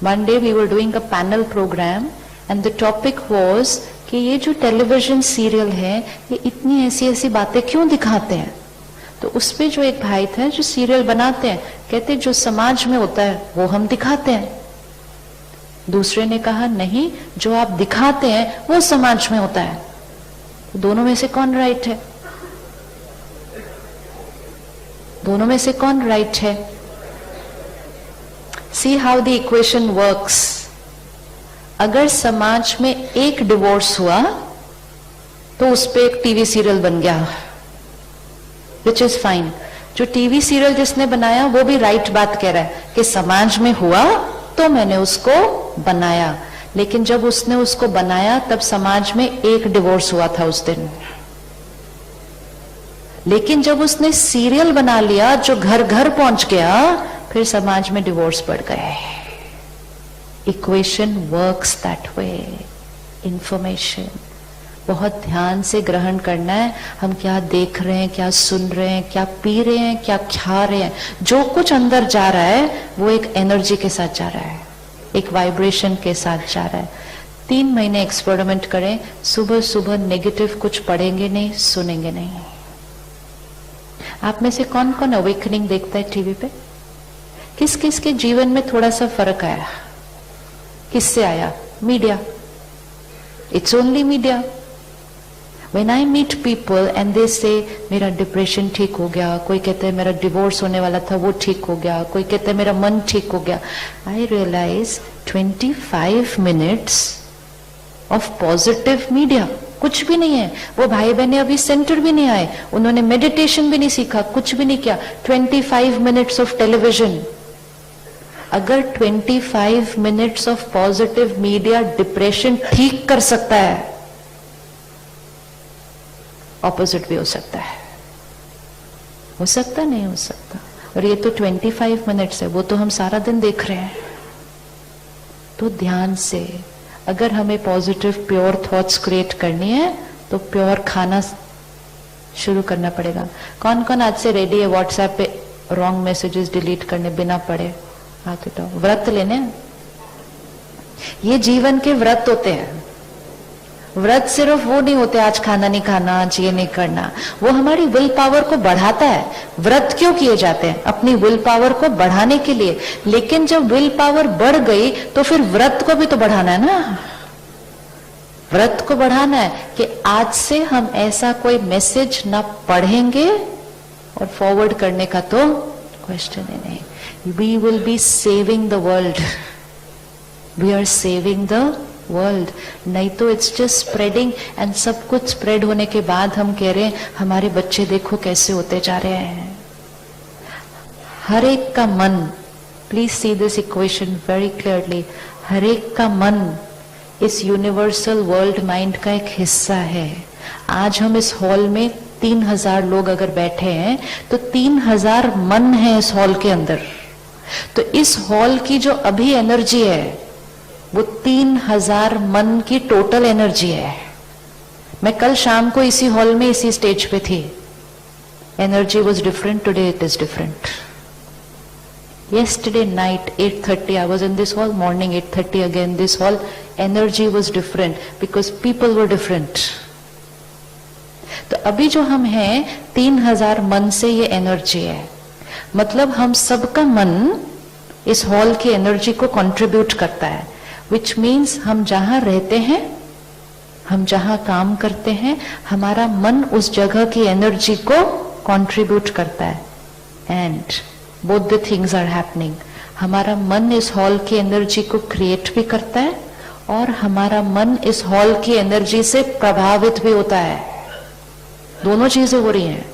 One day we were doing a panel program and the topic was कि ये जो television serial है ये इतनी ऐसी ऐसी बातें क्यों दिखाते हैं। तो उस पे जो एक भाई था जो सीरियल बनाते हैं, कहते जो समाज में होता है वो हम दिखाते हैं। दूसरे ने कहा नहीं, जो आप दिखाते हैं वो समाज में होता है। तो दोनों में से कौन राइट है? दोनों में से कौन राइट है? See how the equation works. अगर समाज में एक डिवोर्स हुआ तो उस पे एक टीवी सीरियल बन गया, विच इज फाइन। जो टीवी सीरियल जिसने बनाया वो भी राइट बात कह रहा है कि समाज में हुआ तो मैंने उसको बनाया, लेकिन जब उसने उसको बनाया तब समाज में एक डिवोर्स हुआ था उस दिन। लेकिन जब उसने सीरियल बना लिया जो घर घर पहुंच गया, फिर समाज में डिवोर्स बढ़ गए। Equation works that way. Information बहुत ध्यान से ग्रहण करना है। हम क्या देख रहे हैं, क्या सुन रहे हैं, क्या पी रहे हैं, क्या खा रहे हैं, जो कुछ अंदर जा रहा है वो एक एनर्जी के साथ जा रहा है, एक वाइब्रेशन के साथ जा रहा है। 3 महीने एक्सपेरिमेंट करें, सुबह सुबह नेगेटिव कुछ पढ़ेंगे नहीं, सुनेंगे नहीं। आप में से कौन कौन अवेकनिंग देखता है टीवी पे? किस किस के जीवन में थोड़ा सा फर्क आया? किससे आया? Media. It's only media. When I meet people and they say मेरा डिप्रेशन ठीक हो गया, कोई कहते हैं मेरा डिवोर्स होने वाला था वो ठीक हो गया, कोई कहते हैं मेरा मन ठीक हो गया, I realize 25 minutes of positive media कुछ भी नहीं है। वो भाई बहने अभी सेंटर भी नहीं आए, उन्होंने मेडिटेशन भी नहीं सीखा, कुछ भी नहीं किया। 25 minutes of television। अगर 25 minutes of positive media depression ठीक कर सकता है, ऑपोजिट भी हो सकता है। हो सकता नहीं हो सकता। और ये तो 25 मिनट्स है, वो तो हम सारा दिन देख रहे हैं। तो ध्यान से, अगर हमें पॉजिटिव प्योर थॉट्स क्रिएट करनी है तो प्योर खाना शुरू करना पड़ेगा। कौन कौन आज से रेडी है व्हाट्सएप पे रॉन्ग मैसेजेस डिलीट करने बिना पढ़े? हाथ उठाओ। व्रत लेने, ये जीवन के व्रत होते हैं। व्रत सिर्फ वो नहीं होते आज खाना नहीं खाना, आज ये नहीं करना, वो हमारी विल पावर को बढ़ाता है। व्रत क्यों किए जाते हैं? अपनी विल पावर को बढ़ाने के लिए। लेकिन जब विल पावर बढ़ गई तो फिर व्रत को भी तो बढ़ाना है ना। व्रत को बढ़ाना है कि आज से हम ऐसा कोई मैसेज ना पढ़ेंगे, और फॉरवर्ड करने का तो क्वेश्चन ही नहीं। We will be saving the world. We are saving the world. नहीं तो इट्स जस्ट स्प्रेडिंग, एंड सब कुछ स्प्रेड होने के बाद हम कह रहे हैं हमारे बच्चे देखो कैसे होते जा रहे हैं। हर एक का मन, please see this equation very clearly, हर एक का मन इस यूनिवर्सल वर्ल्ड माइंड का एक हिस्सा है। आज हम इस हॉल में 3000 लोग अगर बैठे हैं तो 3000 मन है इस हॉल के अंदर। तो इस हॉल की जो अभी एनर्जी है वो 3000 मन की टोटल एनर्जी है। मैं कल शाम को इसी हॉल में इसी स्टेज पे थी। Energy was different, today it is different. Yesterday night 8:30 I was in this hall, morning 8:30 again this hall. Energy was different because people were different. तो अभी जो हम हैं 3000 मन से ये एनर्जी है। मतलब हम सबका मन इस हॉल की एनर्जी को कंट्रीब्यूट करता है। विच मीन्स हम जहां रहते हैं, हम जहां काम करते हैं, हमारा मन उस जगह की एनर्जी को कंट्रीब्यूट करता है। And both the things are happening. हमारा मन इस हॉल की एनर्जी को क्रिएट भी करता है और हमारा मन इस हॉल की एनर्जी से प्रभावित भी होता है। दोनों चीजें हो रही हैं।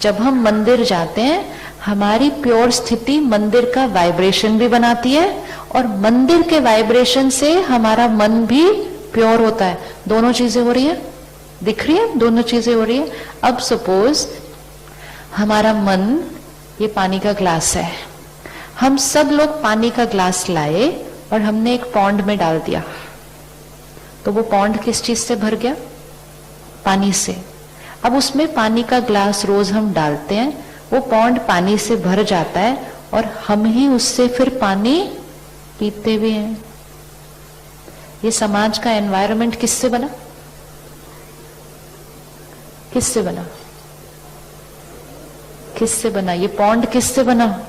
जब हम मंदिर जाते हैं, हमारी प्योर स्थिति मंदिर का वाइब्रेशन भी बनाती है और मंदिर के वाइब्रेशन से हमारा मन भी प्योर होता है। दोनों चीजें हो रही है, दिख रही है, दोनों चीजें हो रही है। अब सपोज हमारा मन, ये पानी का ग्लास है, हम सब लोग पानी का ग्लास लाए और हमने एक पॉन्ड में डाल दिया, तो वो पॉन्ड किस चीज से भर गया? पानी से। अब उसमें पानी का ग्लास रोज हम डालते हैं, वो पॉन्ड पानी से भर जाता है और हम ही उससे फिर पानी पीते भी हैं। ये समाज का एनवायरनमेंट किससे बना? किससे बना? किससे बना? ये पॉन्ड किससे बना?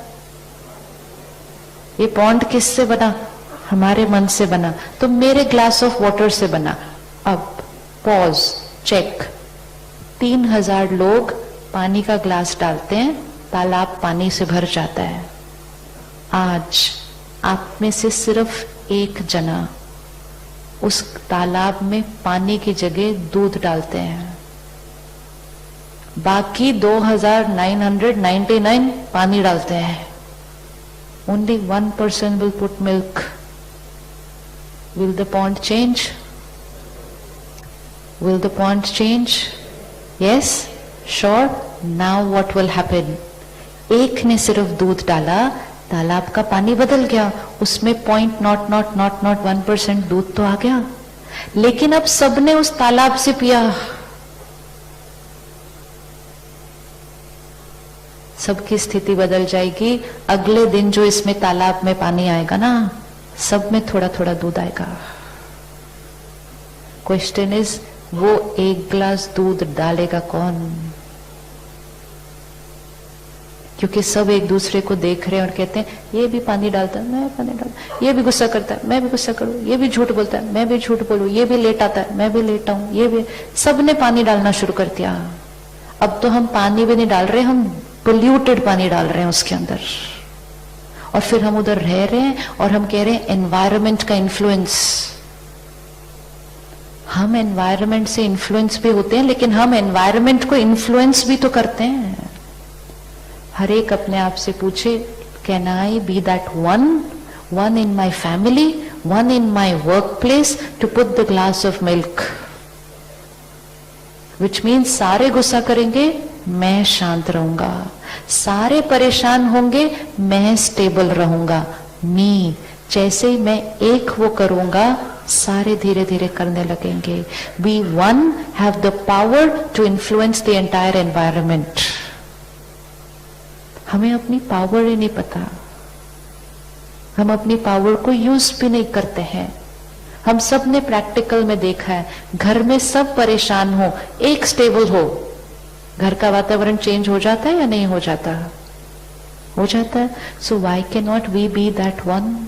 ये पॉन्ड किससे बना? हमारे मन से बना। तो मेरे ग्लास ऑफ वाटर से बना। अब पॉज, चेक। 3000 लोग पानी का ग्लास डालते हैं, तालाब पानी से भर जाता है। आज आप में से सिर्फ एक जना उस तालाब में पानी की जगह दूध डालते हैं, बाकी 2999 पानी डालते हैं। Only 1% will put milk. Will the pond change? Will the pond change? Yes? Sure? Now what will happen? एक ने सिर्फ दूध डाला, तालाब का पानी बदल गया, उसमें 0.0001% दूध तो आ गया, लेकिन अब सबने उस तालाब से पिया। सबकी स्थिति बदल जाएगी। अगले दिन जो इसमें तालाब में पानी आएगा ना, सब में थोड़ा थोड़ा दूध आएगा। क्वेश्चन इज, वो एक गिलास दूध डालेगा कौन? क्योंकि सब एक दूसरे को देख रहे हैं और कहते हैं ये भी पानी डालता है, मैं पानी डालता, ये भी गुस्सा करता है, मैं भी गुस्सा करूं, ये भी झूठ बोलता है, मैं भी झूठ बोलूं, ये भी लेट आता है, मैं भी लेट आऊं, ये भी। सबने पानी डालना शुरू कर दिया। अब तो हम पानी भी नहीं डाल रहे, हम पोल्यूटेड पानी डाल रहे हैं उसके अंदर, और फिर हम उधर रह रहे हैं और हम कह रहे हैं एनवायरनमेंट का इन्फ्लुएंस। हम एनवायरनमेंट से इन्फ्लुएंस भी होते हैं, लेकिन हम एनवायरनमेंट को इन्फ्लुएंस भी तो करते हैं। हर एक अपने आप से पूछे, can I be that one in my family, one in my work place to put the glass of milk? Which means सारे गुस्सा करेंगे, मैं शांत रहूंगा, सारे परेशान होंगे, मैं स्टेबल रहूंगा। मी, जैसे ही मैं एक वो करूंगा, सारे धीरे धीरे करने लगेंगे। Be one, have the power to influence the entire environment. हमें अपनी पावर ही नहीं पता, हम अपनी पावर को यूज भी नहीं करते हैं। हम सब ने प्रैक्टिकल में देखा है, घर में सब परेशान हो, एक स्टेबल हो, घर का वातावरण चेंज हो जाता है या नहीं हो जाता? हो जाता है। So why can not we be that one?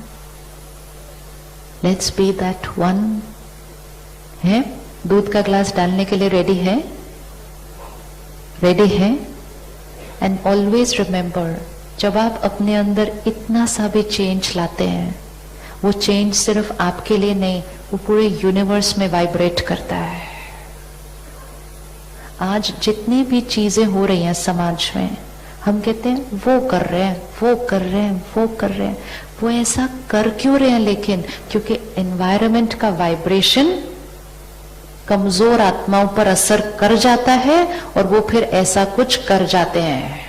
Let's be that one. है? दूध का ग्लास डालने के लिए रेडी है? रेडी है? एंड ऑलवेज रिमेंबर, जब आप अपने अंदर इतना सा भी चेंज लाते हैं, वो चेंज सिर्फ आपके लिए नहीं, वो पूरे यूनिवर्स में वाइब्रेट करता है। आज जितनी भी चीजें हो रही हैं समाज में, हम कहते हैं वो कर रहे हैं, वो कर रहे हैं, वो कर रहे हैं। वो ऐसा कर क्यों रहे हैं? लेकिन क्योंकि एनवायरनमेंट का वाइब्रेशन कमजोर आत्माओं पर असर कर जाता है और वो फिर ऐसा कुछ कर जाते हैं।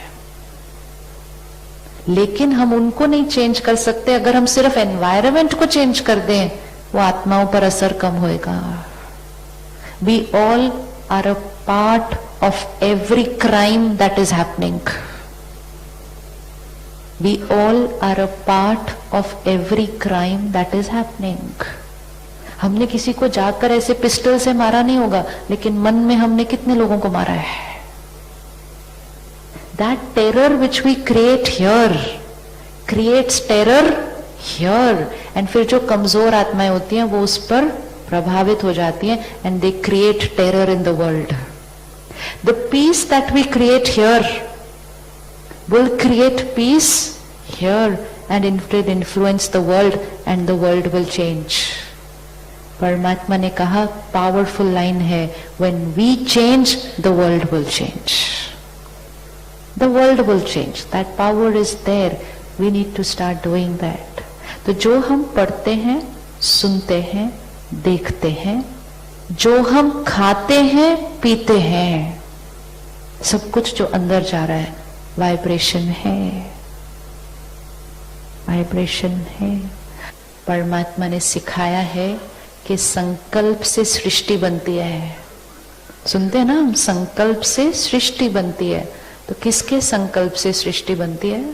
लेकिन हम उनको नहीं चेंज कर सकते। अगर हम सिर्फ एनवायरनमेंट को चेंज कर दें, वो आत्माओं पर असर कम होएगा। We all are a part of every crime that is happening. We all are a part of every crime that is happening. हमने किसी को जाकर ऐसे पिस्टल से मारा नहीं होगा, लेकिन मन में हमने कितने लोगों को मारा है? That terror which we create here creates terror here, and फिर जो कमजोर आत्माएं होती हैं वो उस पर प्रभावित हो जाती हैं, and they create terror in the world. The peace that we create here will create peace here and instead influence the world, and the world will change. परमात्मा ने कहा, पावरफुल लाइन है, when we change, the world will change. The world will change. That power is there. We need to start doing that. तो जो हम पढ़ते हैं, सुनते हैं, देखते हैं, जो हम खाते हैं, पीते हैं, सब कुछ जो अंदर जा रहा है वाइब्रेशन है, वाइब्रेशन है। परमात्मा ने सिखाया है कि संकल्प से सृष्टि बनती है। सुनते हैं ना हम, संकल्प से सृष्टि बनती है। तो किसके संकल्प से सृष्टि बनती है?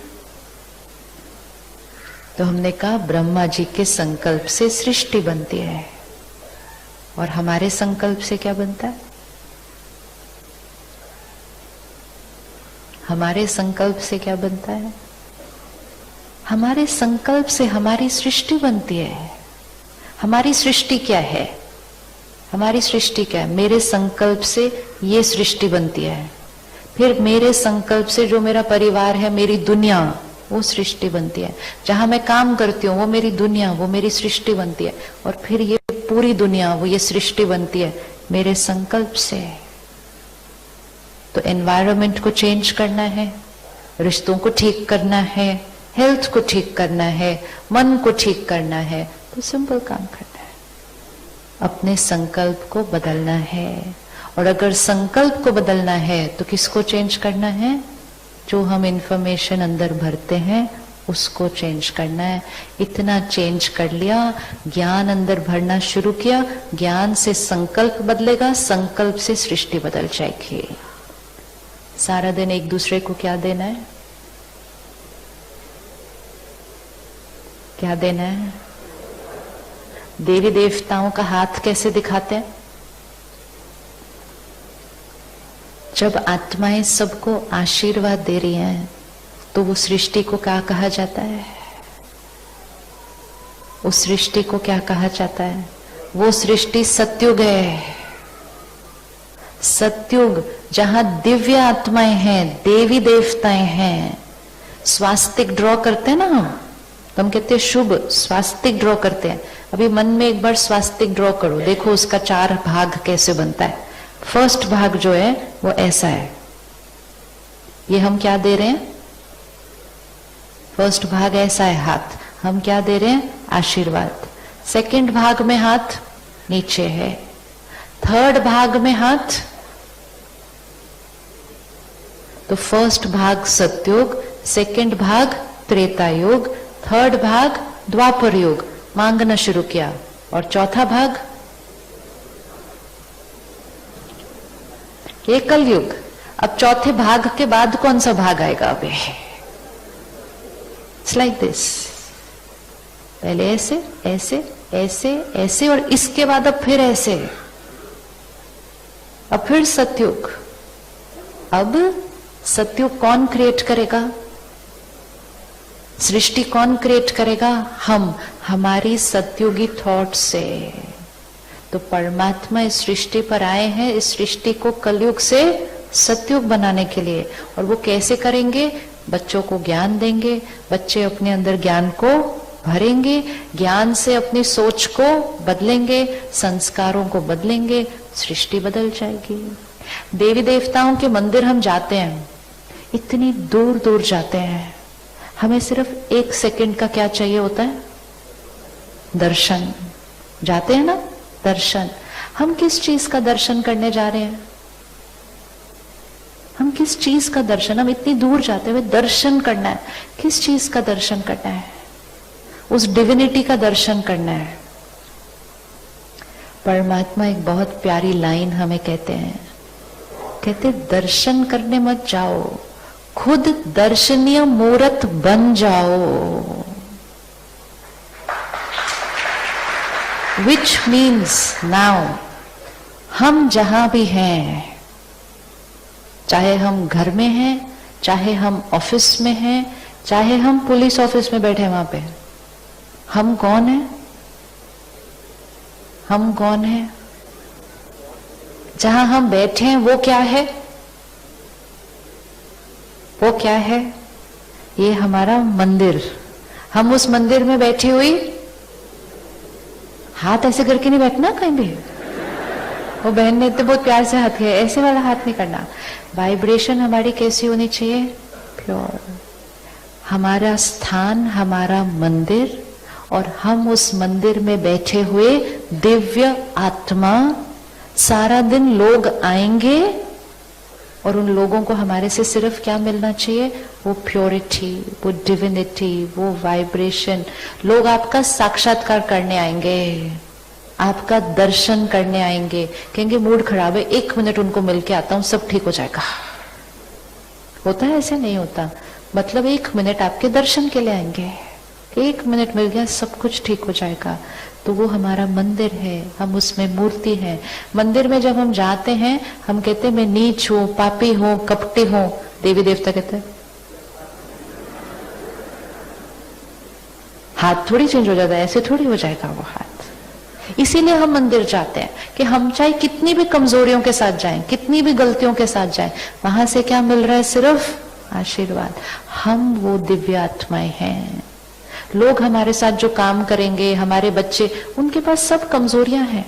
तो हमने कहा ब्रह्मा जी के संकल्प से सृष्टि बनती है, और हमारे संकल्प से क्या बनता है? हमारे संकल्प से क्या बनता है? हमारे संकल्प से हमारी सृष्टि बनती है। हमारी सृष्टि क्या है? हमारी सृष्टि क्या है? मेरे संकल्प से ये सृष्टि बनती है, फिर मेरे संकल्प से जो मेरा परिवार है, मेरी दुनिया, वो सृष्टि बनती है। जहां मैं काम करती हूँ वो मेरी दुनिया, वो मेरी सृष्टि बनती है, और फिर ये पूरी दुनिया, वो ये सृष्टि बनती है मेरे संकल्प से। तो एनवायरनमेंट को चेंज करना है, रिश्तों को ठीक करना है, हेल्थ को ठीक करना है, मन को ठीक करना है, तो सिंपल काम करना है, अपने संकल्प को बदलना है। और अगर संकल्प को बदलना है तो किसको चेंज करना है? जो हम इंफॉर्मेशन अंदर भरते हैं उसको चेंज करना है। इतना चेंज कर लिया, ज्ञान अंदर भरना शुरू किया, ज्ञान से संकल्प बदलेगा, संकल्प से सृष्टि बदल जाएगी। सारा दिन एक दूसरे को क्या देना है? क्या देना है? देवी देवताओं का हाथ कैसे दिखाते हैं? जब आत्माएं सबको आशीर्वाद दे रही हैं तो वो सृष्टि को क्या कहा जाता है? उस सृष्टि को क्या कहा जाता है? वो सृष्टि सतयुग है। सतयुग जहां दिव्य आत्माएं हैं, देवी देवताएं हैं। स्वास्तिक ड्रॉ करते हैं ना तो हम कहते हैं शुभ, स्वास्तिक ड्रॉ करते हैं। अभी मन में एक बार स्वास्तिक ड्रॉ करो, देखो उसका 4 भाग कैसे बनता है। फर्स्ट भाग जो है वो ऐसा है, ये हम क्या दे रहे हैं? फर्स्ट भाग ऐसा है हाथ, हम क्या दे रहे हैं? आशीर्वाद। सेकंड भाग में हाथ नीचे है, थर्ड भाग में हाथ, तो फर्स्ट भाग सतयुग, सेकंड भाग त्रेता युग, थर्ड भाग द्वापर युग, मांगना शुरू किया, और चौथा भाग ये कलयुग। अब चौथे भाग के बाद कौन सा भाग आएगा? अबे इट्स लाइक दिस, पहले ऐसे ऐसे ऐसे ऐसे, और इसके बाद अब फिर ऐसे, अब फिर सतयुग। अब सतयुग कौन क्रिएट करेगा? सृष्टि कौन क्रिएट करेगा? हम, हमारी सतयुगी थॉट से। तो परमात्मा इस सृष्टि पर आए हैं, इस सृष्टि को कलयुग से सतयुग बनाने के लिए। और वो कैसे करेंगे? बच्चों को ज्ञान देंगे, बच्चे अपने अंदर ज्ञान को भरेंगे, ज्ञान से अपनी सोच को बदलेंगे, संस्कारों को बदलेंगे, सृष्टि बदल जाएगी। देवी देवताओं के मंदिर हम जाते हैं, इतनी दूर दूर जाते हैं, हमें सिर्फ 1 सेकंड का क्या चाहिए होता है? दर्शन। जाते हैं ना, दर्शन। हम किस चीज का दर्शन करने जा रहे हैं? हम किस चीज का दर्शन? हम इतनी दूर जाते हुए दर्शन करना है। किस चीज का दर्शन करना है? उस डिविनिटी का दर्शन करना है। परमात्मा एक बहुत प्यारी लाइन हमें कहते हैं, कहते दर्शन करने मत जाओ, खुद दर्शनीय मूर्त बन जाओ। Which means now, हम जहां भी हैं, चाहे हम घर में हैं, चाहे हम ऑफिस में हैं, चाहे हम पुलिस ऑफिस में बैठे हैं, वहां पे हम कौन हैं? हम कौन हैं? जहां हम बैठे हैं वो क्या है? वो क्या है? ये हमारा मंदिर। हम उस मंदिर में बैठी हुई, हाथ ऐसे करके नहीं बैठना कहीं भी। वो बहन ने तो बहुत प्यार से हाथ किया, ऐसे वाला हाथ नहीं करना। वाइब्रेशन हमारी कैसी होनी चाहिए? प्योर। हमारा स्थान हमारा मंदिर, और हम उस मंदिर में बैठे हुए दिव्य आत्मा। सारा दिन लोग आएंगे और उन लोगों को हमारे से सिर्फ क्या मिलना चाहिए? वो प्योरिटी, वो डिविनिटी, वो वाइब्रेशन। लोग आपका साक्षात्कार करने आएंगे, आपका दर्शन करने आएंगे, कहेंगे मूड खराब है, 1 मिनट उनको मिल के आता हूं, सब ठीक हो जाएगा। होता है ऐसे? नहीं होता। मतलब 1 मिनट आपके दर्शन के लिए आएंगे, कि 1 मिनट मिल गया सब कुछ ठीक हो जाएगा। तो वो हमारा मंदिर है, हम उसमें मूर्ति है। मंदिर में जब हम जाते हैं हम कहते हैं मैं नीच हूं, पापी हूं, कपटी हूं। देवी देवता कहते हैं हाथ थोड़ी चेंज हो जाता है, ऐसे थोड़ी हो जाएगा वो हाथ। इसीलिए हम मंदिर जाते हैं कि हम चाहे कितनी भी कमजोरियों के साथ जाएं, कितनी भी गलतियों के साथ जाएं, वहां से क्या मिल रहा है? सिर्फ आशीर्वाद। हम वो दिव्य आत्माएं हैं। लोग हमारे साथ जो काम करेंगे, हमारे बच्चे, उनके पास सब कमजोरियां हैं,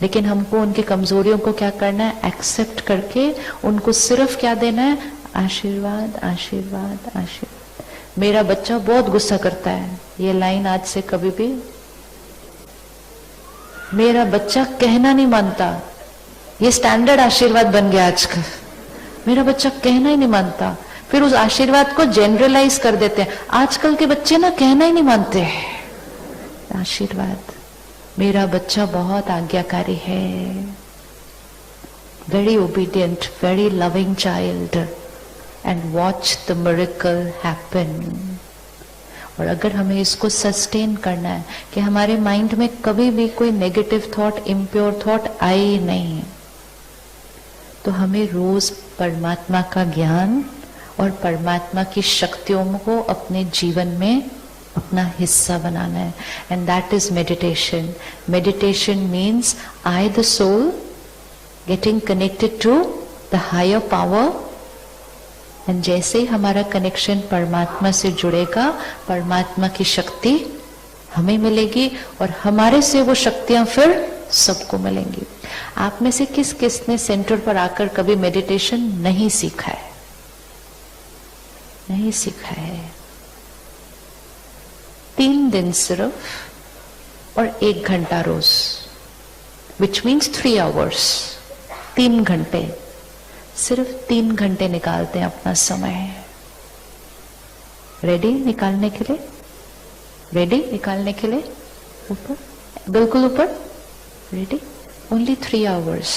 लेकिन हमको उनकी कमजोरियों को क्या करना है? एक्सेप्ट करके उनको सिर्फ क्या देना है? आशीर्वाद, आशीर्वाद, आशीर्वाद। मेरा बच्चा बहुत गुस्सा करता है, ये लाइन आज से कभी भी, मेरा बच्चा कहना नहीं मानता, ये स्टैंडर्ड आशीर्वाद बन गया आजकल। मेरा बच्चा कहना ही नहीं मानता, फिर उस आशीर्वाद को जनरलाइज कर देते हैं। आजकल के बच्चे ना कहना ही नहीं मानते। आशीर्वाद, मेरा बच्चा बहुत आज्ञाकारी है, very obedient, very loving child, and watch the miracle happen. और अगर हमें इसको सस्टेन करना है कि हमारे माइंड में कभी भी कोई नेगेटिव थॉट, इम्प्योर थॉट आए नहीं, तो हमें रोज परमात्मा का ज्ञान और परमात्मा की शक्तियों को अपने जीवन में अपना हिस्सा बनाना है। And that is meditation. Meditation means I the soul getting connected to the higher power. And जैसे ही हमारा कनेक्शन परमात्मा से जुड़ेगा, परमात्मा की शक्ति हमें मिलेगी और हमारे से वो शक्तियां फिर सबको मिलेंगी। आप में से किस किस ने सेंटर पर आकर कभी मेडिटेशन नहीं सीखा है? नहीं सीखा है। 3 दिन सिर्फ और 1 घंटा रोज, विच मीन्स 3 आवर्स। 3 घंटे, सिर्फ 3 घंटे निकालते हैं अपना समय। रेडी निकालने के लिए? रेडी निकालने के लिए? ऊपर, बिल्कुल ऊपर। Ready? Only 3 hours.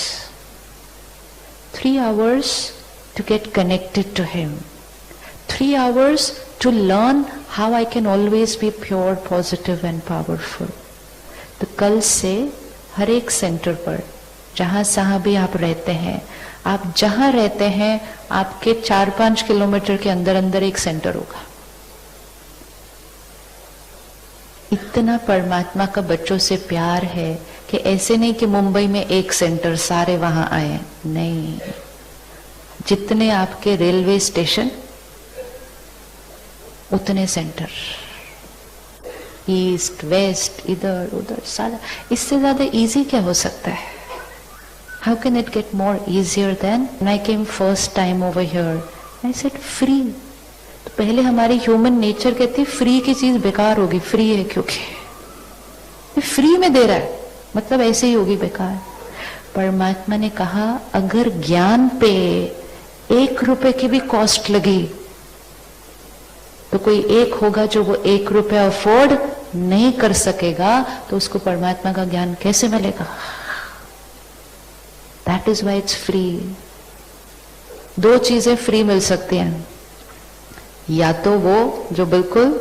3 hours to get connected to him. 3 hours to learn how I can always be pure, positive and powerful. तो कल से हर एक सेंटर पर, जहां भी आप रहते हैं, आप जहां रहते हैं आपके 4-5 किलोमीटर के अंदर अंदर एक सेंटर होगा। इतना परमात्मा का बच्चों से प्यार है कि ऐसे नहीं कि मुंबई में एक सेंटर सारे वहां आए, नहीं। जितने आपके रेलवे स्टेशन उतने सेंटर, ईस्ट वेस्ट, इधर उधर सारा। इससे ज्यादा इजी क्या हो सकता है? How can it get more easier than when I came first time over here, I said free. तो पहले हमारी ह्यूमन नेचर कहती है फ्री की चीज बेकार होगी, फ्री है क्योंकि फ्री में दे रहा है मतलब ऐसे ही होगी बेकार। परमात्मा ने कहा अगर ज्ञान पे 1 रुपए की भी कॉस्ट लगी तो कोई एक होगा जो वो 1 रुपया अफोर्ड नहीं कर सकेगा, तो उसको परमात्मा का ज्ञान कैसे मिलेगा? That is why it's free. 2 चीजें फ्री मिल सकती हैं, या तो वो जो बिल्कुल,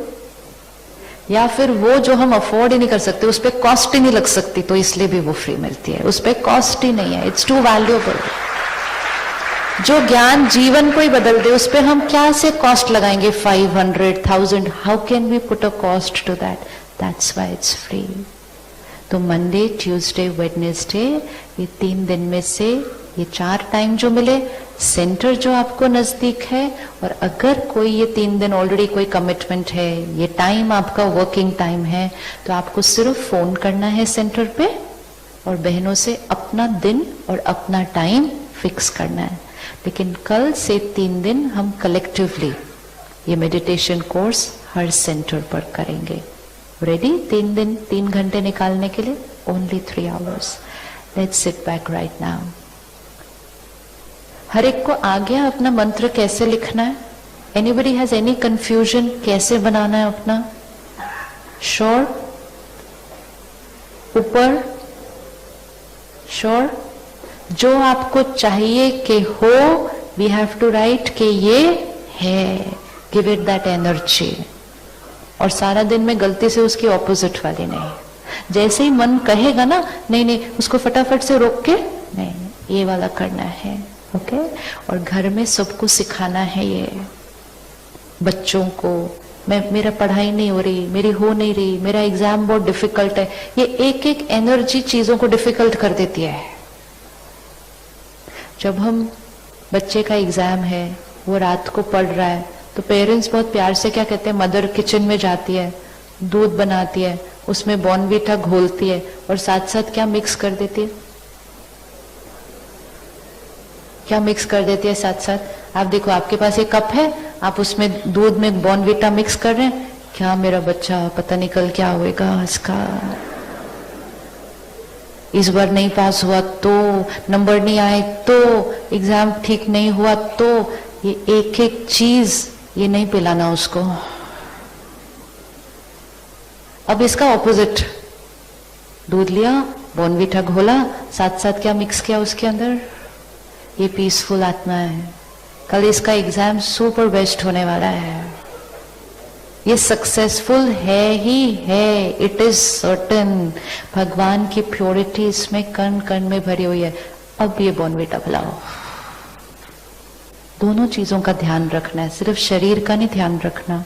या फिर वो जो हम अफोर्ड ही नहीं कर सकते, उस पर कॉस्ट ही नहीं लग सकती, तो इसलिए भी वो फ्री मिलती है। उस पर कॉस्ट ही नहीं है, इट्स टू वैल्यूएबल। जो ज्ञान जीवन को ही बदल दे उस पर हम क्या से कॉस्ट लगाएंगे? 500,000, how can we put a cost to that? That's why it's free. तो मंडे, ट्यूसडे, वेडनेसडे, ये 3 दिन में से ये 4 टाइम जो मिले, सेंटर जो आपको नजदीक है, और अगर कोई ये 3 दिन ऑलरेडी कोई कमिटमेंट है, ये टाइम आपका वर्किंग टाइम है, तो आपको सिर्फ फोन करना है सेंटर पे और बहनों से अपना दिन और अपना टाइम फिक्स करना है। लेकिन कल से 3 दिन हम कलेक्टिवली ये मेडिटेशन कोर्स हर सेंटर पर करेंगे। रेडी? 3 दिन 3 घंटे निकालने के लिए only 3 hours. Let's sit back right now. हर एक को आ गया अपना मंत्र कैसे लिखना है? एनीबडी हैज एनी कंफ्यूजन कैसे बनाना है अपना? श्योर? ऊपर? श्योर? जो आपको चाहिए कि हो, वी हैव टू राइट कि ये है। Give it that energy. और सारा दिन में गलती से उसकी ऑपोजिट वाली नहीं। जैसे ही मन कहेगा ना नहीं नहीं, उसको फटाफट से रोक के नहीं ये वाला करना है। ओके, और घर में सबको सिखाना है ये, बच्चों को। मेरा पढ़ाई नहीं हो रही, मेरी हो नहीं रही, मेरा एग्जाम बहुत डिफिकल्ट है, ये एक एक एनर्जी चीजों को डिफिकल्ट कर देती है। जब हम बच्चे का एग्जाम है, वो रात को पढ़ रहा है, तो पेरेंट्स बहुत प्यार से क्या कहते हैं, मदर किचन में जाती है, दूध बनाती है, उसमें बॉर्नवीटा घोलती है और साथ साथ क्या मिक्स कर देती है, क्या मिक्स कर देती है साथ साथ। आप देखो, आपके पास एक कप है, आप उसमें दूध में बॉर्नवीटा मिक्स कर रहे हैं, क्या मेरा बच्चा पता नहीं कल क्या होएगा इसका, इस बार नहीं पास हुआ तो, नंबर नहीं आए तो, एग्जाम ठीक नहीं हुआ तो, ये एक एक चीज ये नहीं पिलाना उसको। अब इसका ऑपोजिट, दूध लिया, बॉर्नवीटा घोला, साथ साथ क्या मिक्स किया उसके अंदर, ये पीसफुल आत्मा है, कल इसका एग्जाम सुपर बेस्ट होने वाला है, ये सक्सेसफुल है ही है, इट इज सर्टेन। भगवान की प्योरिटी इसमें कण कण में भरी हुई है। अब ये बॉर्नवीटा पिलाओ। दोनों चीजों का ध्यान रखना है, सिर्फ शरीर का नहीं ध्यान रखना।